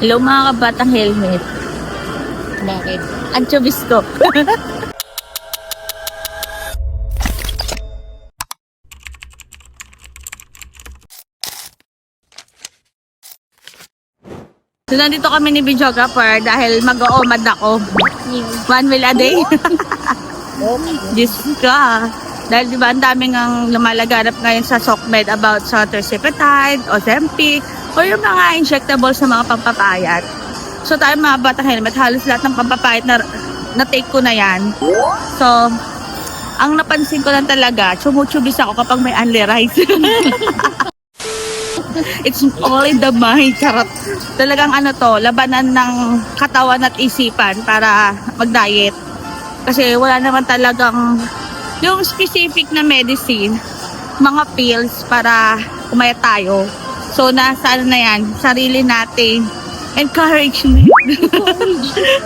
Hello mga kabatang helmet. Bakit? Anchovies ko. So nandito kami ni Videographer dahil mag-o-omad ako. 1 meal a day. Diyos ka. Dahil diba ang daming ang lumalaganap ngayon sa SOCMED about sa Tirzepatide, Ozempic, o yung mga injectable sa mga pampapayat. So tayo mga batang helmet, halos lahat ng pampapayat na take ko na yan. So, ang napansin ko lang talaga, chumuchubis ako kapag may only rice. It's all in the mind. Charot. Talagang ano to, labanan ng katawan at isipan para mag-diet. Kasi wala naman talagang yung specific na medicine, mga pills para umayat tayo. So nasa ano na yan, sarili nating encouragement.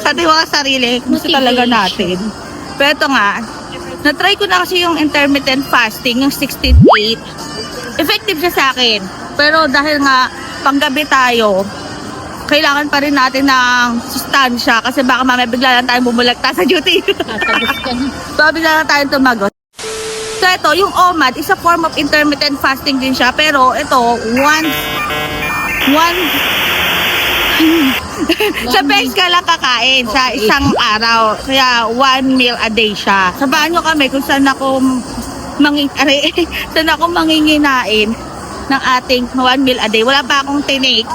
Sa ating mga sarili, gusto talaga natin. Pero ito nga, na-try ko na kasi yung intermittent fasting, yung 16-8. Effective siya sa akin. Pero dahil nga panggabi tayo, kailangan pa rin natin ng sustansya kasi baka mamaya bigla lang tayo bumulagta sa duty. So bigla lang tayo tumagot. So ito, yung OMAD is a form of intermittent fasting din siya. Pero ito, sa base ka lang kakain sa isang araw. Kaya 1 meal a day siya. Sabahan nyo kami kung saan ako manginginain ng ating 1 meal a day. Wala pa akong tinake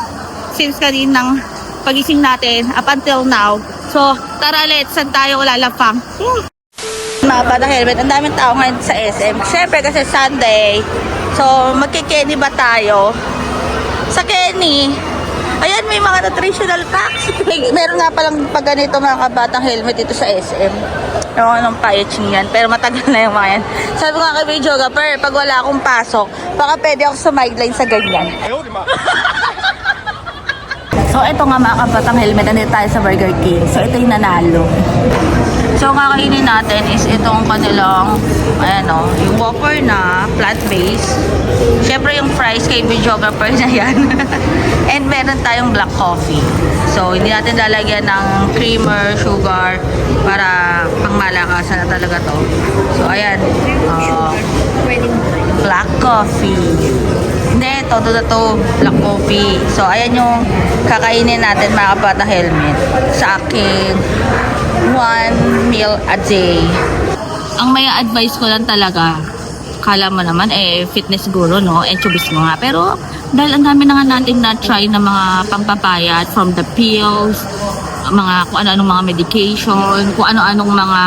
since kaninang pagising natin up until now. So, tara let's, saan tayo lalapang? Mga bata helmet, ang daming tao ngayon sa SM. Siyempre kasi Sunday. So, magki-Kenny ba tayo? Sa Kenny, ayan, may mga nutritional packs. Meron nga palang pag ganito mga kabatang helmet dito sa SM. Yung anong packaging yan. Pero matagal na yung mga yan. Sabi ko nga kay Videographer, pag wala akong pasok, baka pwede ako sumideline sa ganyan. So ito nga mga kabatang helmet, nandito tayo sa Burger King. So ito yung nanalo. So kakainin natin is itong kanilang, ayan o, yung Whopper na plant-based. Siyempre yung fries kay Videographer na yan. And meron tayong black coffee. So hindi natin lalagyan ng creamer, sugar, para pangmalakasan na talaga to. So ayan, black coffee. Hindi, todo na to, black coffee. So ayan yung kakainin natin mga kabata helmet sa aking 1 meal a day. Ang may advice ko lang talaga, kala mo naman fitness guru, no? Chubis mo nga. Pero dahil ang dami na nga natin na-try na mga pampapayat, from the pills, mga kung ano-anong mga medication, kung ano-anong mga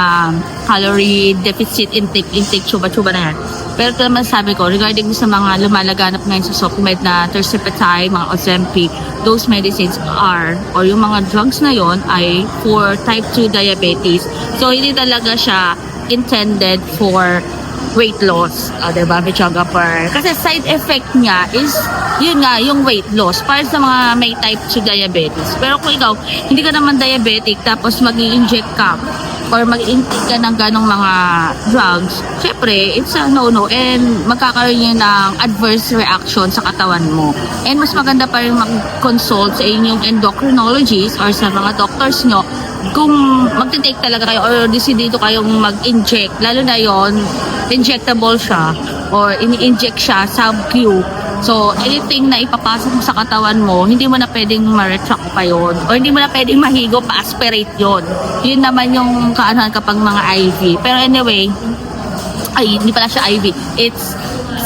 calorie deficit intake, chuba-chuba na yan. Pero ito naman sabi ko, regarding sa mga lumalaganap ngayon sa SOCMED na Tirzepatide, mga Ozempic, those medicines are, or yung mga drugs na yon ay for type 2 diabetes. So, hindi talaga siya intended for weight loss. Diba, Videographer? Kasi side effect niya is, yun nga, yung weight loss para sa mga may type 2 diabetes. Pero kung ikaw, hindi ka naman diabetic, tapos mag-i-inject ka or mag-intake ka ng ganong mga drugs, syempre, it's a no-no and magkakaroon yun ng adverse reaction sa katawan mo. And mas maganda pa rin mag-consult sa inyong endocrinologist or sa mga doctors nyo kung magte-take talaga kayo or decidido kayong mag-inject, lalo na yon injectable siya or ini-inject siya sub-Q. So, anything na ipapasok mo sa katawan mo, hindi mo na pwedeng ma-retract pa yun. O hindi mo na pwedeng mahigo, pa-aspirate yun. Yun naman yung kaanohan kapag mga IV. Pero anyway, ay, hindi pala siya IV. It's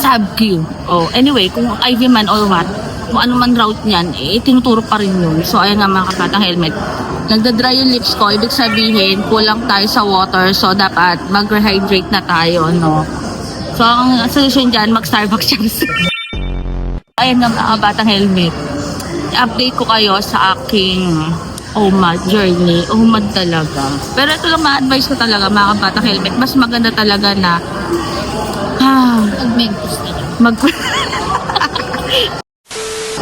sub-Q. Oh, anyway, kung IV man or what, kung ano man route niyan, tinuturo pa rin yun. So, ayan nga mga kapatang helmet. Nagda-dry yung lips ko, ibig sabihin, kulang tayo sa water, so dapat mag-rehydrate na tayo, no? So, ang solution dyan, mag-Starbucks siya. Ayan nga mga batang helmet. I-update ko kayo sa aking OMAD journey. OMAD talaga. Pero ito lang ma-advise ko talaga mga batang helmet. Mas maganda talaga na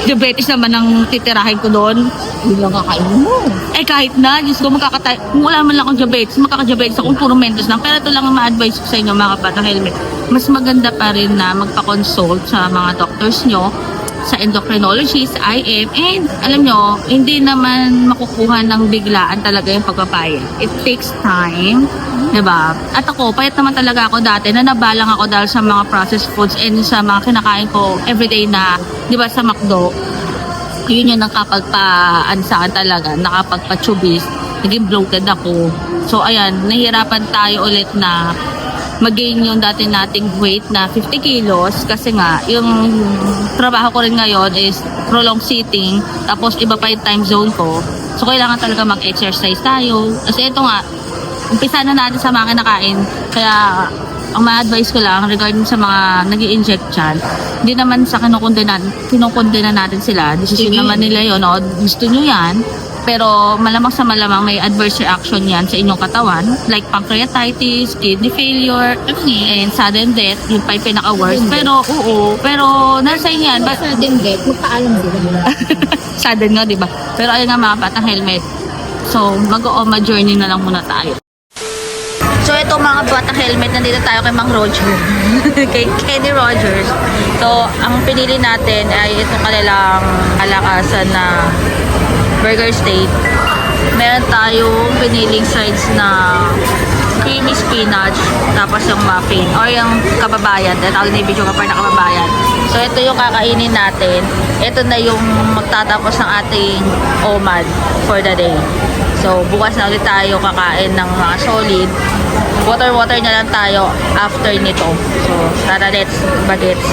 diabetes naman ang titirahin ko doon. Hindi lang kakain mo. Kahit na, Diyos ko, kung wala man lang akong diabetes, makaka-diabetes akong puro mentos lang. Pero ito lang ang ma-advise ko sa inyo mga batang helmet. Mas maganda pa rin na magpa-consult sa mga doctors nyo sa endocrinologist, IM, and alam nyo, hindi naman makukuha ng biglaan talaga yung pagpapayat. It takes time, diba? At ako, payat naman talaga ako dati, na nabalang ako dahil sa mga processed foods and sa mga kinakain ko everyday na, diba, sa McDo. Yun yung nakapagpa-ansakan talaga, nakapagpa-chubis, naging bloated ako. So, ayan, nahihirapan tayo ulit na mag-gain yung dati nating weight na 50 kilos kasi nga, yung trabaho ko rin ngayon is prolonged sitting, tapos iba pa yung time zone ko. So, kailangan talaga mag-exercise tayo. Kasi ito nga, umpisa na natin sa mga kinakain. Kaya, ang ma-advise ko lang regarding sa mga nag-i-inject dyan, hindi naman sa kinukondena natin sila. Decision naman nila yun. O, gusto nyo yan. Pero malamang sa malamang may adverse reaction yan sa inyong katawan. Like pancreatitis, kidney failure, and sudden death. Yung pa yung pinaka-worst. Pero, pero nasa inyo yan. Sa din, magpaalam sila. Sudden nga, di ba? Pero ayun nga mga batang helmet. So, mag-o-oma journey na lang muna tayo. So, ito mga batang helmet, nandito tayo kay Mang Roger. Kay Kenny Rogers. So, ang pinili natin ay itong kanilang alakasan na burger steak. Meron tayong piniling sides na creamy spinach, tapos yung muffin, or yung kababayan. Tawag ni video kapar na kababayan. So, ito yung kakainin natin. Ito na yung magtatapos ng ating OMAD for the day. So, bukas na ulit tayo kakain ng mga solid. Water na lang tayo after nito. So, tara, let's bagets.